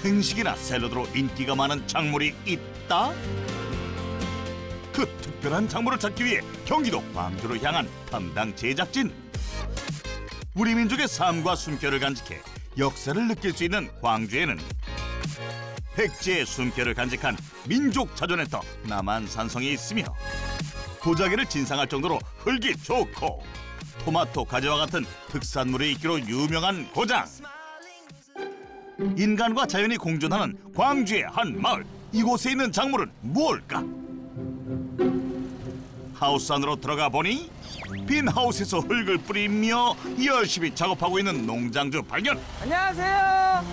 생식이나 샐러드로 인기가 많은 작물이 있다? 그 특별한 작물을 찾기 위해 경기도 광주로 향한 담당 제작진. 우리 민족의 삶과 숨결을 간직해 역사를 느낄 수 있는 광주에는 백제의 숨결을 간직한 민족 자존의 터 남한산성이 있으며 도자기를 진상할 정도로 흙이 좋고 토마토, 가지와 같은 특산물이 있기로 유명한 고장. 인간과 자연이 공존하는 광주의 한 마을. 이곳에 있는 작물은 뭘까? 하우스 안으로 들어가 보니 빈 하우스에서 흙을 뿌리며 열심히 작업하고 있는 농장주 발견. 안녕하세요.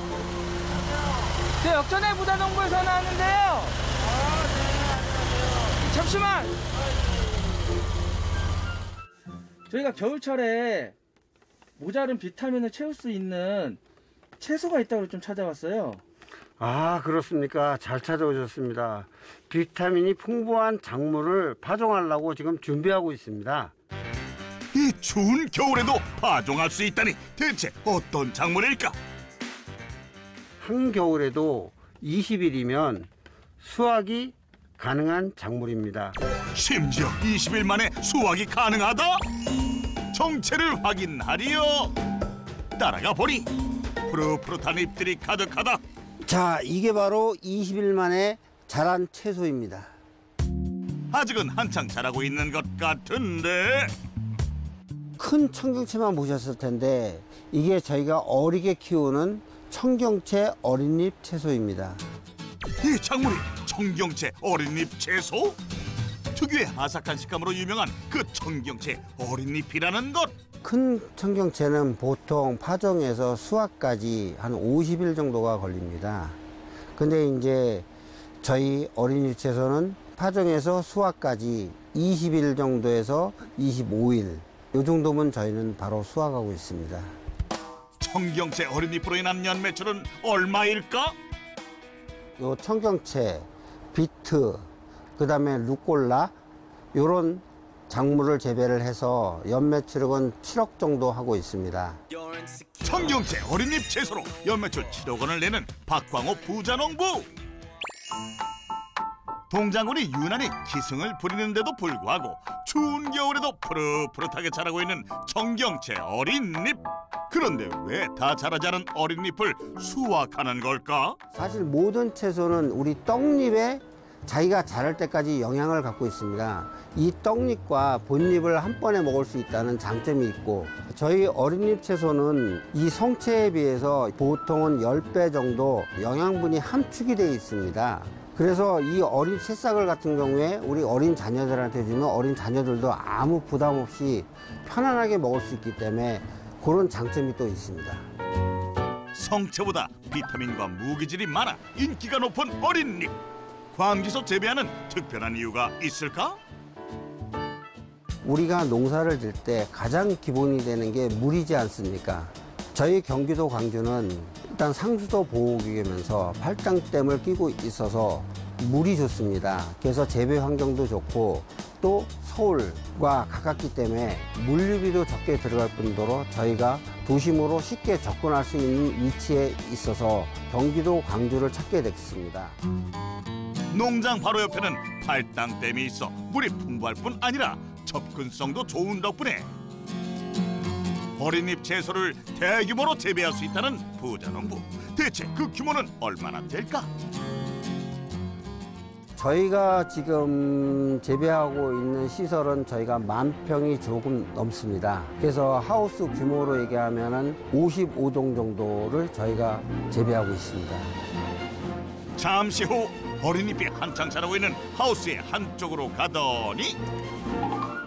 저 역전의 부자농부에서 나왔는데요. 잠시만. 저희가 겨울철에 모자른 비타민을 채울 수 있는 채소가 있다고 좀 찾아왔어요. 아, 그렇습니까? 잘 찾아오셨습니다. 비타민이 풍부한 작물을 파종하려고 지금 준비하고 있습니다. 이 추운 겨울에도 파종할 수 있다니 대체 어떤 작물일까? 한겨울에도 20일이면 수확이 가능한 작물입니다. 심지어 20일 만에 수확이 가능하다? 정체를 확인하리요. 따라가 보니 푸릇푸릇한 잎들이 가득하다. 자, 이게 바로 20일 만에 자란 채소입니다. 아직은 한창 자라고 있는 것 같은데. 큰 청경채만 보셨을 텐데 이게 저희가 어리게 키우는 청경채 어린잎 채소입니다. 이 작물이 청경채 어린잎 채소? 특유의 아삭한 식감으로 유명한 그 청경채 어린잎이라는 것. 큰 청경채는 보통 파종에서 수확까지 한 50일 정도가 걸립니다. 근데 이제 저희 어린잎 채소는 파종에서 수확까지 20일 정도에서 25일 이 정도면 저희는 바로 수확하고 있습니다. 청경채 어린잎으로 인한 연매출은 얼마일까? 요 청경채, 비트, 그다음에 루꼴라 요런 작물을 재배를 해서 연매출액은 7억 정도 하고 있습니다. 청경채 어린잎 채소로 연매출 7억 원을 내는 박광호 부자농부. 동작물이 유난히 기승을 부리는데도 불구하고 추운 겨울에도 푸릇푸릇하게 자라고 있는 청경채 어린잎. 그런데 왜 다 자라지 않은 어린잎을 수확하는 걸까? 사실 모든 채소는 우리 떡잎에 자기가 자랄 때까지 영향을 갖고 있습니다. 이 떡잎과 본잎을 한 번에 먹을 수 있다는 장점이 있고 저희 어린잎 채소는 이 성체에 비해서 보통은 10배 정도 영양분이 함축이 되어 있습니다. 그래서 이 어린 새싹을 같은 경우에 우리 어린 자녀들한테 주면 어린 자녀들도 아무 부담 없이 편안하게 먹을 수 있기 때문에 그런 장점이 또 있습니다. 성체보다 비타민과 무기질이 많아 인기가 높은 어린잎. 광주에서 재배하는 특별한 이유가 있을까? 우리가 농사를 질 때 가장 기본이 되는 게 물이지 않습니까? 저희 경기도 광주는 일단 상수도 보호구역이면서 팔당댐을 끼고 있어서 물이 좋습니다. 그래서 재배 환경도 좋고 또 서울과 가깝기 때문에 물류비도 적게 들어갈 뿐더러 저희가 도심으로 쉽게 접근할 수 있는 위치에 있어서 경기도 광주를 찾게 됐습니다. 농장 바로 옆에는 팔당댐이 있어 물이 풍부할 뿐 아니라 접근성도 좋은 덕분에 어린잎 채소를 대규모로 재배할 수 있다는 부자농부. 대체 그 규모는 얼마나 될까? 저희가 지금 재배하고 있는 시설은 저희가 10,000평이 조금 넘습니다. 그래서 하우스 규모로 얘기하면 55동 정도를 저희가 재배하고 있습니다. 잠시 후 어린잎이 한창 자라고 있는 하우스의 한쪽으로 가더니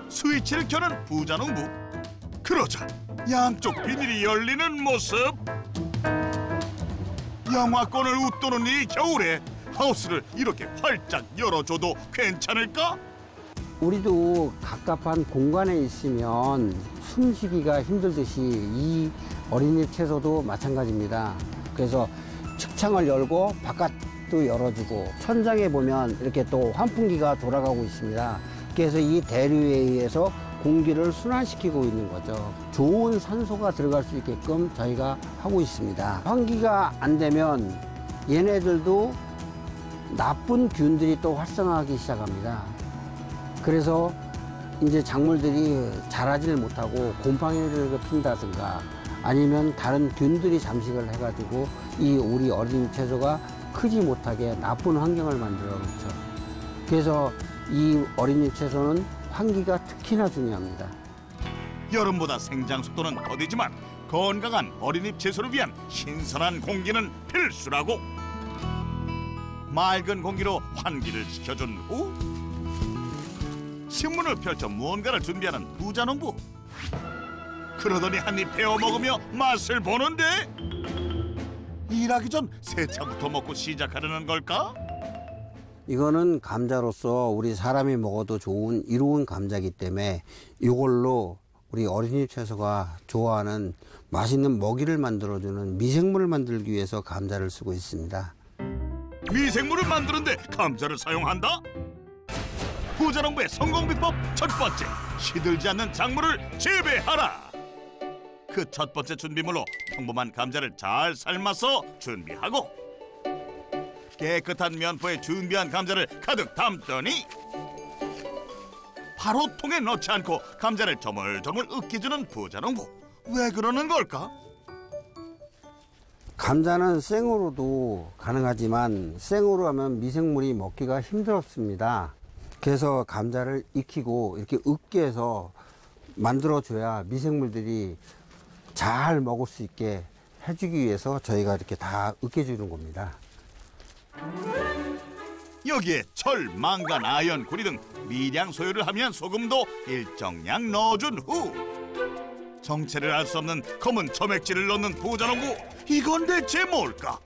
스위치를 켜는 부자농부. 그러자 양쪽 비닐이 열리는 모습. 영화권을 웃도는 이 겨울에 하우스를 이렇게 활짝 열어줘도 괜찮을까? 우리도 갑갑한 공간에 있으면 숨쉬기가 힘들듯이 이 어린잎 채소도 마찬가지입니다. 그래서 측창을 열고 바깥도 열어주고 천장에 보면 이렇게 또 환풍기가 돌아가고 있습니다. 그래서 이 대류에 의해서 공기를 순환시키고 있는 거죠. 좋은 산소가 들어갈 수 있게끔 저희가 하고 있습니다. 환기가 안 되면 얘네들도 나쁜 균들이 또 활성화하기 시작합니다. 그래서 이제 작물들이 자라지를 못하고 곰팡이를 핀다든가 아니면 다른 균들이 잠식을 해가지고 이 우리 어린잎 채소가 크지 못하게 나쁜 환경을 만들어 놓죠. 그래서 이 어린잎 채소는 환기가 특히나 중요합니다. 여름보다 생장 속도는 더디지만 건강한 어린잎 채소를 위한 신선한 공기는 필수라고. 맑은 공기로 환기를 시켜준 후 신문을 펼쳐 무언가를 준비하는 부자농부. 그러더니 한입 베어 먹으며 맛을 보는데 일하기 전 세차부터 먹고 시작하려는 걸까? 이거는 감자로서 우리 사람이 먹어도 좋은 이로운 감자이기 때문에 이걸로 우리 어린잎 채소가 좋아하는 맛있는 먹이를 만들어주는 미생물을 만들기 위해서 감자를 쓰고 있습니다. 미생물을 만드는데 감자를 사용한다? 부자농부의 성공 비법 첫 번째, 시들지 않는 작물을 재배하라. 그 첫 번째 준비물로 평범한 감자를 잘 삶아서 준비하고 깨끗한 면포에 준비한 감자를 가득 담더니 바로 통에 넣지 않고 감자를 조물조물 으깨주는 부자농부. 왜 그러는 걸까? 감자는 생으로도 가능하지만 생으로 하면 미생물이 먹기가 힘들었습니다. 그래서 감자를 익히고 이렇게 으깨서 만들어줘야 미생물들이 잘 먹을 수 있게 해주기 위해서 저희가 이렇게 다 으깨주는 겁니다. 여기에 철, 망간, 아연, 구리 등 미량 소요를 함유한 소금도 일정량 넣어준 후 정체를 알 수 없는 검은 점액질을 넣는 부자농부. 이건 대체 뭘까?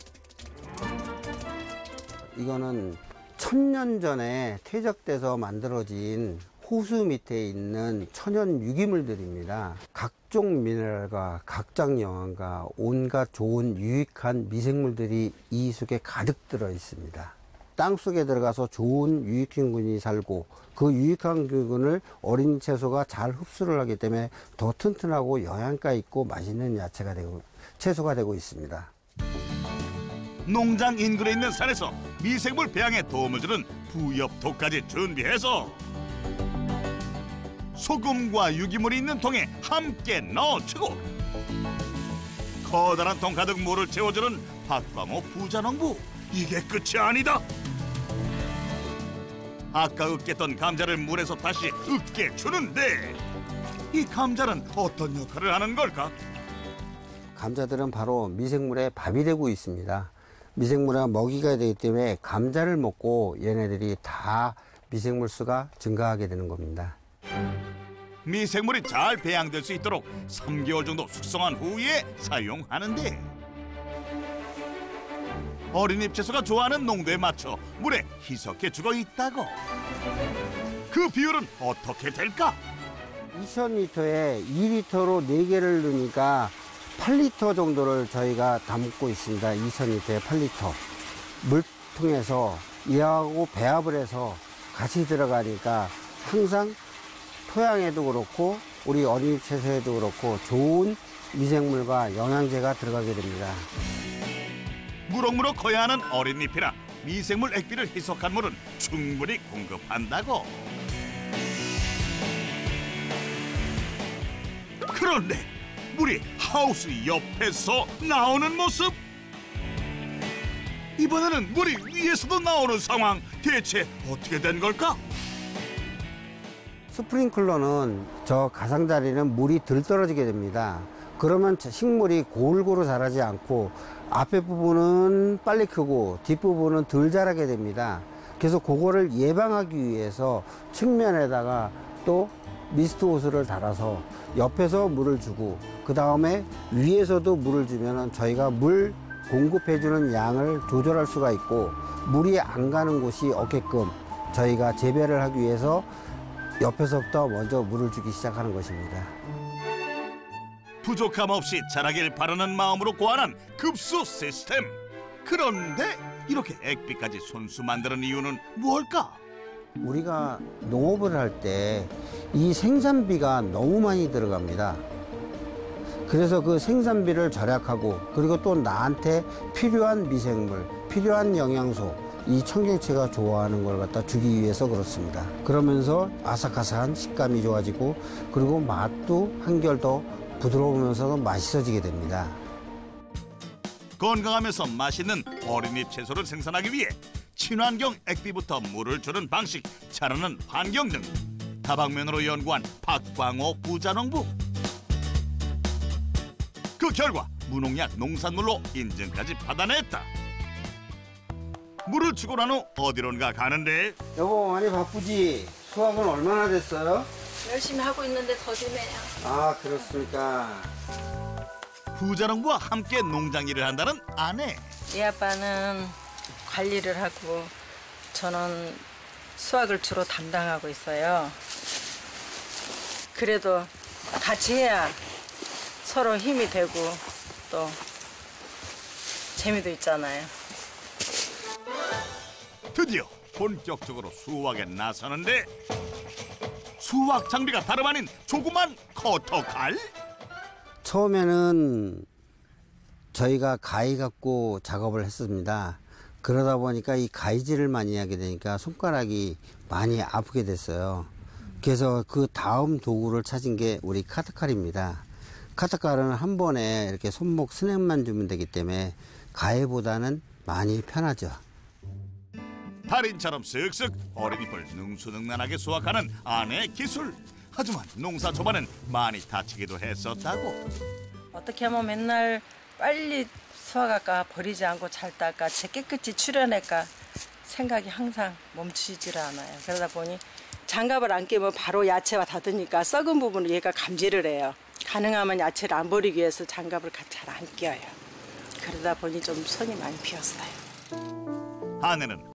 이거는 1000년 전에 퇴적돼서 만들어진 호수 밑에 있는 천연 유기물들입니다. 각종 미네랄과 각종 영양과 온갖 좋은 유익한 미생물들이 이 속에 가득 들어 있습니다. 땅 속에 들어가서 좋은 유익균이 살고 그 유익한 균을 어린 채소가 잘 흡수를 하기 때문에 더 튼튼하고 영양가 있고 맛있는 야채가 되고 채소가 되고 있습니다. 농장 인근에 있는 산에서 미생물 배양에 도움을 주는 부엽토까지 준비해서 소금과 유기물이 있는 통에 함께 넣어주고 커다란 통 가득 물을 채워주는 박광호 부자농부. 이게 끝이 아니다. 아까 으깼던 감자를 물에서 다시 으깨주는데 이 감자는 어떤 역할을 하는 걸까? 감자들은 바로 미생물의 밥이 되고 있습니다. 미생물의 먹이가 되기 때문에 감자를 먹고 얘네들이 다 미생물 수가 증가하게 되는 겁니다. 미생물이 잘 배양될 수 있도록 3개월 정도 숙성한 후에 사용하는데 어린잎 채소가 좋아하는 농도에 맞춰 물에 희석해주고 있다고. 그 비율은 어떻게 될까? 2000리터에 2리터로 4개를 넣으니까 8리터 정도를 저희가 담고 있습니다. 2000리터에 8리터. 물통에서 이하고 배합을 해서 같이 들어가니까 항상 토양에도 그렇고 우리 어린잎 채소에도 그렇고 좋은 미생물과 영양제가 들어가게 됩니다. 무럭무럭 커야 하는 어린잎이라 미생물 액비를 희석한 물은 충분히 공급한다고. 그런데 물이 하우스 옆에서 나오는 모습. 이번에는 물이 위에서도 나오는 상황. 대체 어떻게 된 걸까? 스프링클러는 저 가장자리는 물이 덜 떨어지게 됩니다. 그러면 식물이 골고루 자라지 않고 앞에 부분은 빨리 크고 뒷부분은 덜 자라게 됩니다. 그래서 그거를 예방하기 위해서 측면에다가 또 미스트 호스를 달아서 옆에서 물을 주고 그 다음에 위에서도 물을 주면 저희가 물 공급해주는 양을 조절할 수가 있고 물이 안 가는 곳이 없게끔 저희가 재배를 하기 위해서 옆에서부터 먼저 물을 주기 시작하는 것입니다. 부족함 없이 자라길 바라는 마음으로 고안한 급수 시스템. 그런데 이렇게 액비까지 손수 만드는 이유는 무엇일까? 우리가 농업을 할 때 이 생산비가 너무 많이 들어갑니다. 그래서 그 생산비를 절약하고 그리고 또 나한테 필요한 미생물, 필요한 영양소, 이 청경채가 좋아하는 걸 갖다 주기 위해서 그렇습니다. 그러면서 아삭아삭한 식감이 좋아지고 그리고 맛도 한결 더 부드러우면서도 맛있어지게 됩니다. 건강하면서 맛있는 어린잎 채소를 생산하기 위해 친환경 액비부터 물을 주는 방식, 자라는 환경 등 다방면으로 연구한 박광호 부자농부. 그 결과 무농약 농산물로 인증까지 받아냈다. 물을 주고 난 후 어디론가 가는데 여보 많이 바쁘지? 수학은 얼마나 됐어요? 열심히 하고 있는데 더디네요. 아 그렇습니까? 부자농부와 함께 농장 일을 한다는 아내. 이 아빠는 관리를 하고 저는 수확을 주로 담당하고 있어요. 그래도 같이 해야 서로 힘이 되고 또 재미도 있잖아요. 드디어 본격적으로 수확에 나서는데 수확 장비가 다름 아닌 조그만 커터칼? 처음에는 저희가 가위 갖고 작업을 했습니다. 그러다 보니까 이 가위질을 많이 하게 되니까 손가락이 많이 아프게 됐어요. 그래서 그 다음 도구를 찾은 게 우리 카트칼입니다. 카트칼은 한 번에 이렇게 손목 스냅만 주면 되기 때문에 가위보다는 많이 편하죠. 달인처럼 쓱쓱 어린잎을 능수능란하게 수확하는 아내의 기술. 하지만 농사 초반엔 많이 다치기도 했었다고. 어떻게 하면 맨날 빨리 수확할까 버리지 않고 잘 딸까 깨끗이 출연할까 생각이 항상 멈추지를 않아요. 그러다 보니 장갑을 안 끼면 바로 야채와 닿으니까 썩은 부분을 얘가 감지를 해요. 가능하면 야채를 안 버리기 위해서 장갑을 잘 안 껴요. 그러다 보니 좀 손이 많이 비었어요. 아내는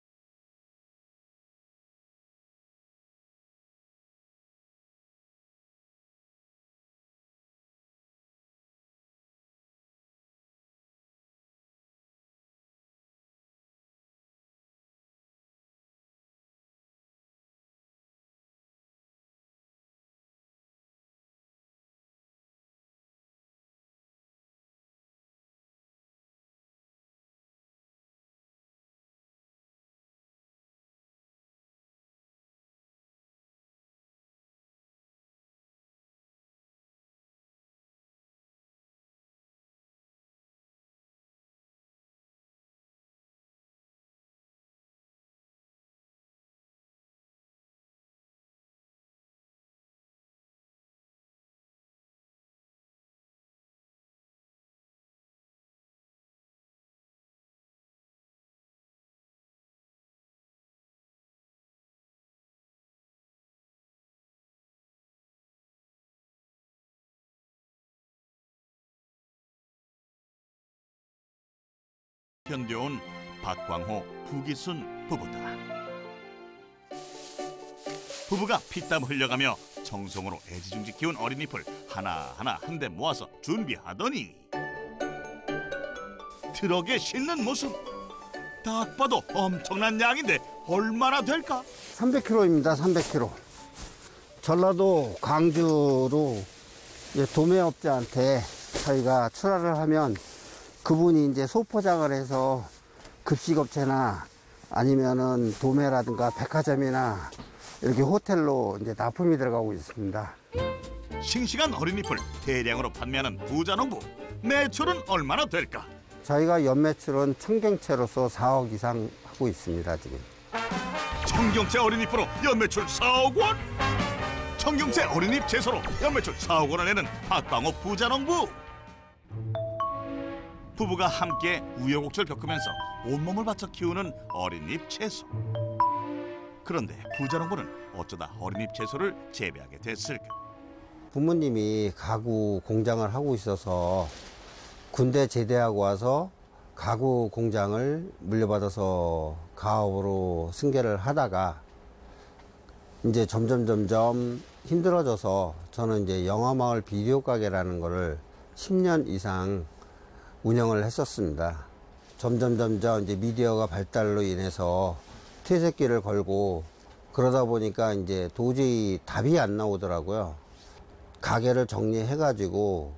견뎌온 박광호, 부기순 부부다. 부부가 피땀 흘려가며 정성으로 애지중지 키운 어린잎을 하나하나 한데 모아서 준비하더니 트럭에 싣는 모습. 딱 봐도 엄청난 양인데 얼마나 될까? 300kg입니다. 300kg. 전라도 광주로 이제 도매업자한테 저희가 출하를 하면 그분이 이제 소포장을 해서 급식업체나 아니면은 도매라든가 백화점이나 이렇게 호텔로 이제 납품이 들어가고 있습니다. 싱싱한 어린잎을 대량으로 판매하는 부자농부. 매출은 얼마나 될까? 저희가 연매출은 청경채로서 4억 이상 하고 있습니다, 지금. 청경채 어린잎으로 연매출 4억 원? 청경채 어린잎 채소로 연매출 4억 원을 내는 박광호 부자농부. 부부가 함께 우여곡절 겪으면서 온몸을 바쳐 키우는 어린잎 채소. 그런데 부자농부는 어쩌다 어린잎 채소를 재배하게 됐을까? 부모님이 가구 공장을 하고 있어서 군대 제대하고 와서 가구 공장을 물려받아서 가업으로 승계를 하다가 이제 점점 힘들어져서 저는 이제 영화마을 비디오 가게라는 거를 10년 이상 운영을 했었습니다. 점점 이제 미디어가 발달로 인해서 퇴색기를 걸고 그러다 보니까 이제 도저히 답이 안 나오더라고요. 가게를 정리해가지고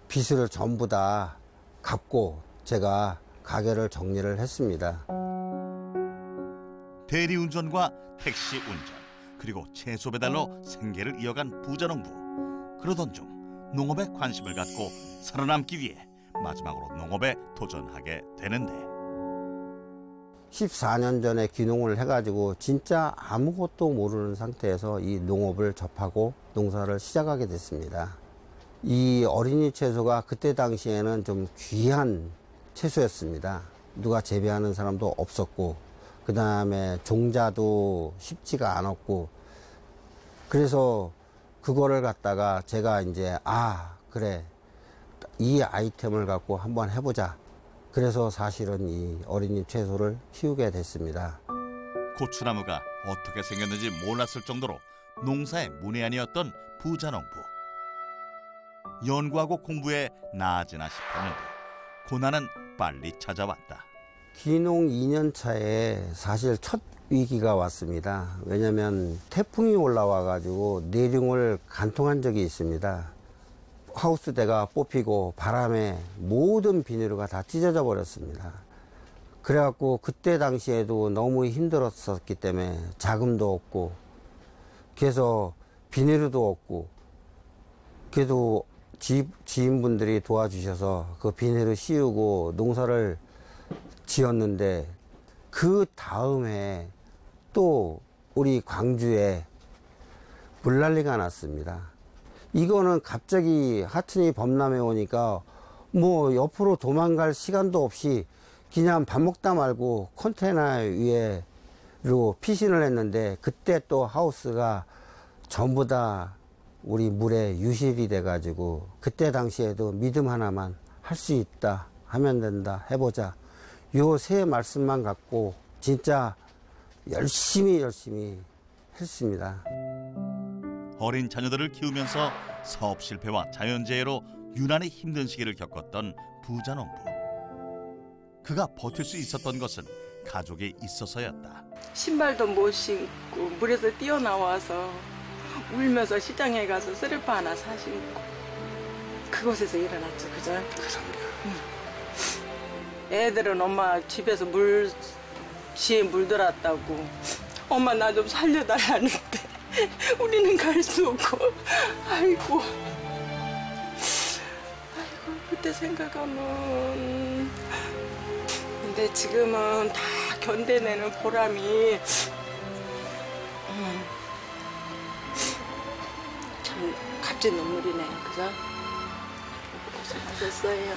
빚을 전부 다 갚고 제가 가게를 정리를 했습니다. 대리운전과 택시 운전, 그리고 채소 배달로 생계를 이어간 부자농부. 그러던 중 농업에 관심을 갖고 살아남기 위해 마지막으로 농업에 도전하게 되는데, 14년 전에 귀농을 해가지고 진짜 아무것도 모르는 상태에서 이 농업을 접하고 농사를 시작하게 됐습니다. 이 어린이 채소가 그때 당시에는 좀 귀한 채소였습니다. 누가 재배하는 사람도 없었고, 그 다음에 종자도 쉽지가 않았고, 그래서 그거를 갖다가 제가 이제 그래, 이 아이템을 갖고 한번 해보자. 그래서 사실은 이 어린이 채소를 키우게 됐습니다. 고추나무가 어떻게 생겼는지 몰랐을 정도로 농사에 문외한이었던 부자농부. 연구하고 공부에 나아지나 싶었는데 고난은 빨리 찾아왔다. 귀농 2년 차에 사실 첫 위기가 왔습니다. 왜냐하면 태풍이 올라와가지고 내륙을 간통한 적이 있습니다. 하우스대가 뽑히고 바람에 모든 비닐가 다 찢어져 버렸습니다. 그래갖고 그때 당시에도 너무 힘들었었기 때문에 자금도 없고, 그래서 비닐도 없고, 그래도 지인분들이 도와주셔서 그 비닐을 씌우고 농사를 지었는데, 그 다음에 또 우리 광주에 물난리가 났습니다. 이거는 갑자기 하천이 범람해 오니까 뭐 옆으로 도망갈 시간도 없이 그냥 밥 먹다 말고 컨테이너 위에로 피신을 했는데, 그때 또 하우스가 전부 다 우리 물에 유실이 돼가지고, 그때 당시에도 믿음 하나만 할 수 있다, 하면 된다, 해보자, 요 세 말씀만 갖고 진짜 열심히 했습니다. 어린 자녀들을 키우면서 사업 실패와 자연재해로 유난히 힘든 시기를 겪었던 부자농부. 그가 버틸 수 있었던 것은 가족이 있어서였다. 신발도 못 신고 물에서 뛰어나와서 울면서 시장에 가서 쓰레빠 하나 사 신고 그곳에서 일어났죠. 그죠? 애들은 엄마 집에서 시에 물들었다고 엄마 나 좀 살려달라는데 우리는 갈 수 없고, 아이고 그때 생각하면. 근데 지금은 다 견뎌내는 보람이 참 값진 눈물이네. 그죠? 고생하셨어요.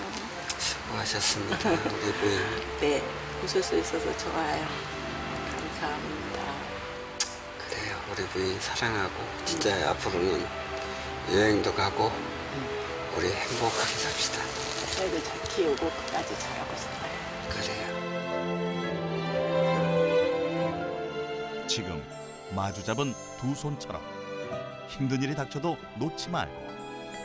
수고하셨습니다. 우리 부인. 네, 보실 수 있어서 좋아요. 감사합니다. 그래요. 우리 부인 사랑하고 진짜 앞으로는 여행도 가고 우리 행복하게 삽시다. 애들 잘 키우고 끝까지 잘하고 싶어요. 그래요. 지금 마주 잡은 두 손처럼 힘든 일이 닥쳐도 놓지 말고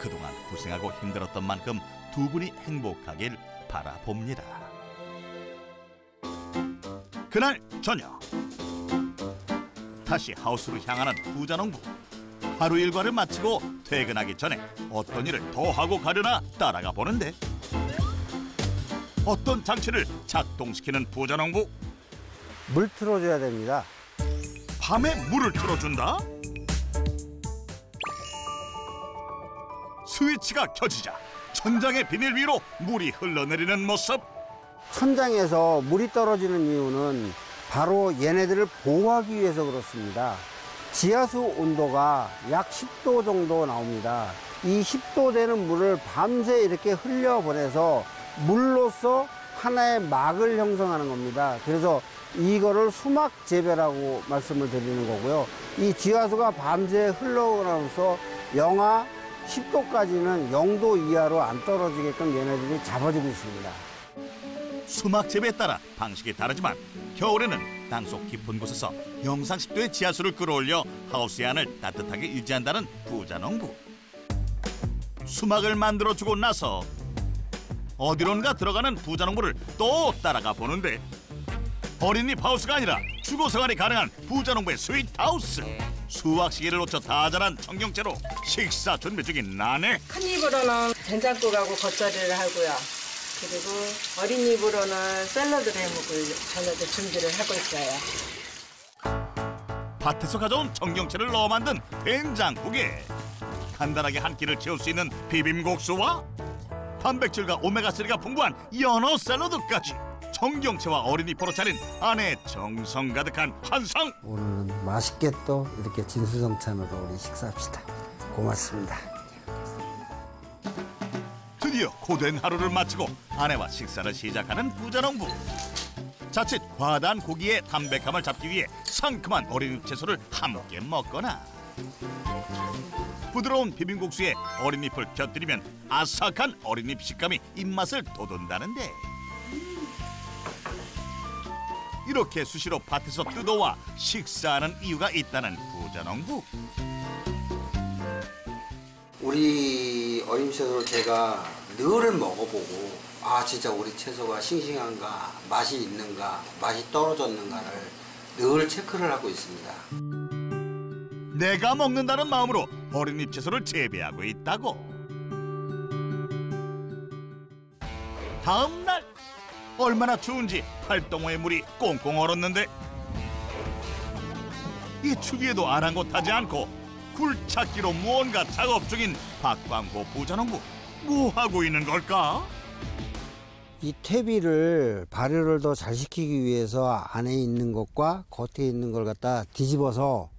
그동안 고생하고 힘들었던 만큼 두 분이 행복하길 바라봅니다. 그날 저녁, 다시 하우스로 향하는 부자농부. 하루 일과를 마치고 퇴근하기 전에 어떤 일을 더 하고 가려나 따라가 보는데, 어떤 장치를 작동시키는 부자농부. 물 틀어줘야 됩니다. 밤에 물을 틀어준다? 스위치가 켜지자 천장의 비닐 위로 물이 흘러내리는 모습. 천장에서 물이 떨어지는 이유는 바로 얘네들을 보호하기 위해서 그렇습니다. 지하수 온도가 약 10도 정도 나옵니다. 이 10도 되는 물을 밤새 이렇게 흘려보내서 물로서 하나의 막을 형성하는 겁니다. 그래서 이거를 수막 재배라고 말씀을 드리는 거고요. 이 지하수가 밤새 흘러오면서 영하 10도까지는 0도 이하로 안 떨어지게끔 얘네들이 잡아주고 있습니다. 수막 재배에 따라 방식이 다르지만 겨울에는 땅속 깊은 곳에서 영상 10도의 지하수를 끌어올려 하우스의 안을 따뜻하게 유지한다는 부자농부. 수막을 만들어주고 나서 어디론가 들어가는 부자농부를 또 따라가 보는데, 어린이 하우스가 아니라 주거생활이 가능한 부자농부의 스윗하우스. 수확 시기를 놓쳐 다 자란 청경채로 식사 준비 중인 아내. 한 입으로는 된장국하고 겉절이를 하고요. 그리고 어린이집으로는 샐러드 해먹을 저녁에 준비를 하고 있어요. 밭에서 가져온 청경채를 넣어 만든 된장국에 간단하게 한 끼를 채울 수 있는 비빔국수와 단백질과 오메가3가 풍부한 연어 샐러드까지 청경채와 어린이포로 차린 안에 정성 가득한 한상. 오늘은 맛있게 또 이렇게 진수성찬으로 우리 식사합시다. 고맙습니다. 드디어 고된 하루를 마치고 아내와 식사를 시작하는 부자농부. 자칫 과다한 고기의 담백함을 잡기 위해 상큼한 어린잎 채소를 함께 먹거나 부드러운 비빔국수에 어린잎을 곁들이면 아삭한 어린잎 식감이 입맛을 돋운다는데, 이렇게 수시로 밭에서 뜯어와 식사하는 이유가 있다는 부자농부. 우리 어린 채소를 제가 늘 먹어보고 진짜 우리 채소가 싱싱한가, 맛이 있는가, 맛이 떨어졌는가를 늘 체크를 하고 있습니다. 내가 먹는다는 마음으로 어린잎 채소를 재배하고 있다고. 다음 날 얼마나 추운지 팔동호의 물이 꽁꽁 얼었는데, 이 추위에도 아랑곳하지 않고 굴착기로 무언가 작업 중인 박광호 부자농부. 뭐 하고 있는 걸까? 이 퇴비를 발효를 더 잘 시키기 위해서 안에 있는 것과 겉에 있는 걸 갖다 뒤집어서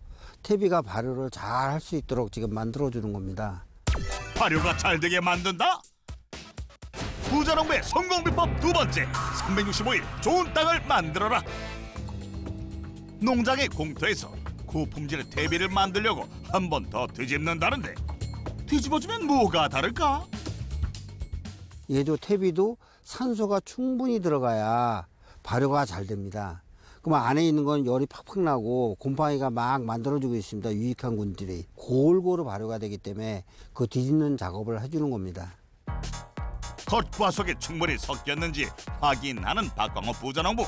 퇴비가 발효를 잘 할 수 있도록 지금 만들어주는 겁니다. 발효가 잘 되게 만든다? 부자농부의 성공 비법 두 번째, 365일 좋은 땅을 만들어라. 농장의 공터에서 고품질 퇴비를 만들려고 한 번 더 뒤집는다는데, 뒤집어주면 뭐가 다를까? 얘도 퇴비도 산소가 충분히 들어가야 발효가 잘 됩니다. 그러면 안에 있는 건 열이 팍팍 나고 곰팡이가 막 만들어지고 있습니다. 유익한 균들이 골고루 발효가 되기 때문에 그 뒤집는 작업을 해주는 겁니다. 겉과 속에 충분히 섞였는지 확인하는 박광호 부자농부.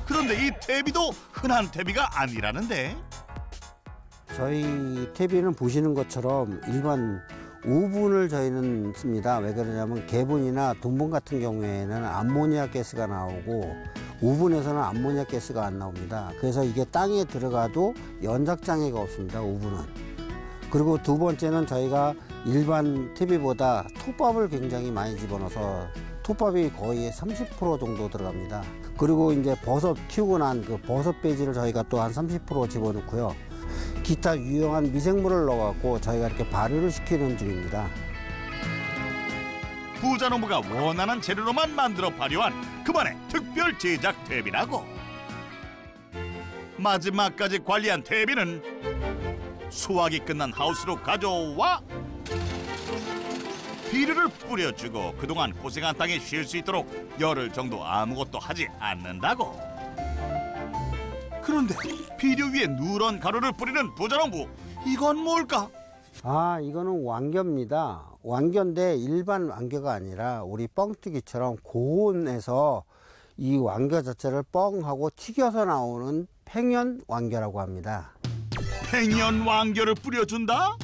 그런데 이 퇴비도 흔한 퇴비가 아니라는데, 저희 퇴비는 보시는 것처럼 일반 우분을 저희는 씁니다. 왜 그러냐면 개분이나 돈분 같은 경우에는 암모니아 가스가 나오고 우분에서는 암모니아 가스가 안 나옵니다. 그래서 이게 땅에 들어가도 연작장애가 없습니다. 우분은. 그리고 두 번째는 저희가 일반 퇴비보다 톱밥을 굉장히 많이 집어넣어서 톱밥이 거의 30% 정도 들어갑니다. 그리고 이제 버섯 키우고 난 그 버섯 배지를 저희가 또 한 30% 집어넣고요. 기타 유용한 미생물을 넣어갖고 저희가 이렇게 발효를 시키는 중입니다. 부자농부가 원하는 재료로만 만들어 발효한 그만의 특별 제작 퇴비라고. 마지막까지 관리한 퇴비는 수확이 끝난 하우스로 가져와 비료를 뿌려주고 그동안 고생한 땅에 쉴 수 있도록 열흘 정도 아무것도 하지 않는다고. 그런데 비료 위에 누런 가루를 뿌리는 부자농부, 이건 뭘까? 이거는 왕겨입니다. 왕겨인데 일반 왕겨가 아니라 우리 뻥튀기처럼 고온에서 이 왕겨 자체를 뻥하고 튀겨서 나오는 팽연 왕겨라고 합니다. 팽연 왕겨를 뿌려준다?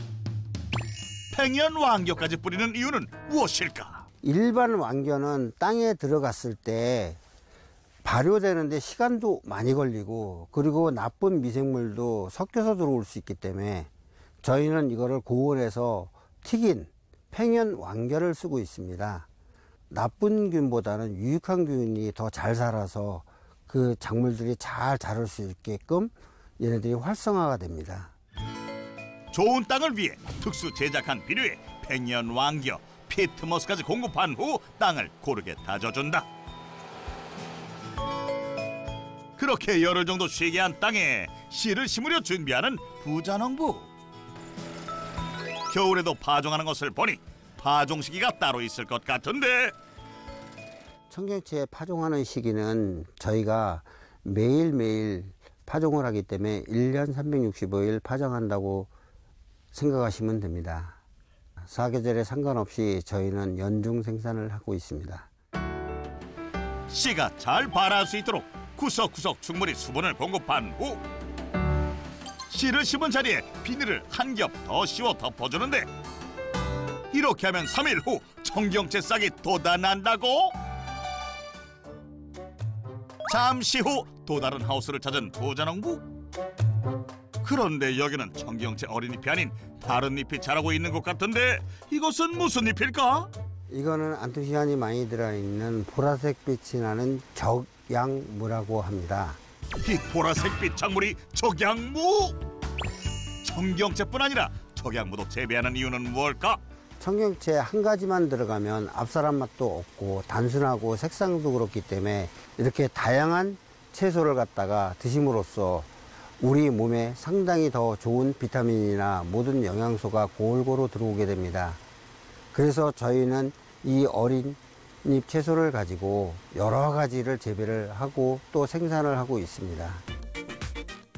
팽연 왕겨까지 뿌리는 이유는 무엇일까? 일반 왕겨는 땅에 들어갔을 때 발효되는데 시간도 많이 걸리고 그리고 나쁜 미생물도 섞여서 들어올 수 있기 때문에 저희는 이거를 고온에서 튀긴 팽연 왕겨를 쓰고 있습니다. 나쁜 균보다는 유익한 균이 더 잘 살아서 그 작물들이 잘 자랄 수 있게끔 얘네들이 활성화가 됩니다. 좋은 땅을 위해 특수 제작한 비료에 팽연 왕겨, 피트모스까지 공급한 후 땅을 고르게 다져준다. 그렇게 열흘 정도 쉬게 한 땅에 씨를 심으려 준비하는 부자농부. 겨울에도 파종하는 것을 보니 파종 시기가 따로 있을 것 같은데, 청경채 파종하는 시기는 저희가 매일매일 파종을 하기 때문에 1년 365일 파종한다고 생각하시면 됩니다. 사계절에 상관없이 저희는 연중 생산을 하고 있습니다. 씨가 잘 발할 수 있도록 구석구석 충분히 수분을 공급한 후 씨를 심은 자리에 비닐을 한 겹 더 씌워 덮어주는데, 이렇게 하면 3일 후 청경채 싹이 돋아난다고? 잠시 후 또 다른 하우스를 찾은 부자농부. 그런데 여기는 청경채 어린잎이 아닌 다른 잎이 자라고 있는 것 같은데 이것은 무슨 잎일까? 이거는 안토시아닌이 많이 들어있는 보라색 빛이 나는 적양무라고 합니다. 이 보라색빛 작물이 적양무? 청경채뿐 아니라 적양무도 재배하는 이유는 뭘까? 청경채 한 가지만 들어가면 앞사람 맛도 없고 단순하고 색상도 그렇기 때문에 이렇게 다양한 채소를 갖다가 드심으로써 우리 몸에 상당히 더 좋은 비타민이나 모든 영양소가 골고루 들어오게 됩니다. 그래서 저희는 이 어린 잎 채소를 가지고 여러 가지를 재배를 하고 또 생산을 하고 있습니다.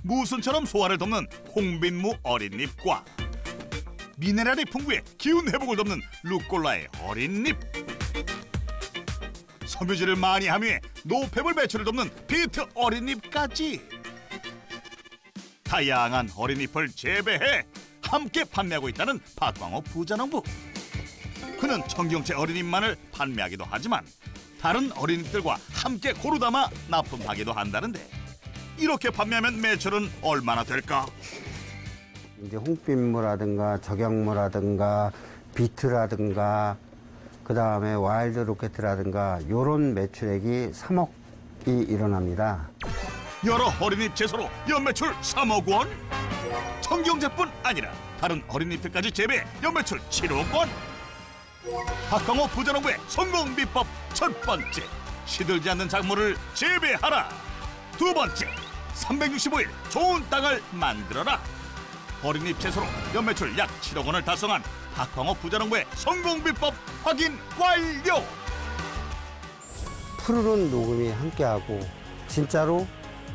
무순처럼 소화를 돕는 홍빈무 어린잎과 미네랄이 풍부해 기운 회복을 돕는 루꼴라의 어린잎, 섬유질을 많이 함유해 노폐물 배출을 돕는 비트 어린잎까지 다양한 어린잎을 재배해 함께 판매하고 있다는 박광호 부자농부. 그는 청경채 어린잎만을 판매하기도 하지만 다른 어린잎들과 함께 고루 담아 납품하기도 한다는데 이렇게 판매하면 매출은 얼마나 될까? 이제 홍빛무라든가 적양무라든가 비트라든가 그 다음에 와일드 로켓이라든가 이런 매출액이 3억이 일어납니다. 여러 어린잎 채소로 연매출 3억 원? 청경채뿐 아니라 다른 어린잎들까지 재배 연매출 7억 원? 박광호 부자농부의 성공 비법 첫 번째, 시들지 않는 작물을 재배하라. 두 번째, 365일 좋은 땅을 만들어라. 어린잎 채소로 연매출 약 7억 원을 달성한 박광호 부자농부의 성공 비법 확인 완료. 푸르른 녹음이 함께하고 진짜로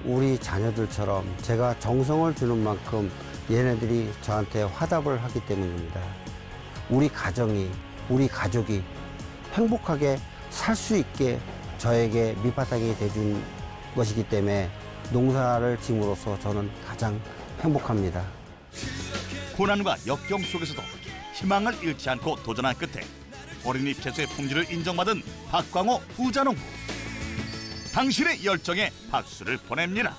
우리 자녀들처럼 제가 정성을 주는 만큼 얘네들이 저한테 화답을 하기 때문입니다. 우리 가정이, 우리 가족이 행복하게 살 수 있게 저에게 밑바탕이 돼준 것이기 때문에 농사를 짐으로써 저는 가장 행복합니다. 고난과 역경 속에서도 희망을 잃지 않고 도전한 끝에 어린잎 채소의 품질을 인정받은 박광호 부자농부. 당신의 열정에 박수를 보냅니다.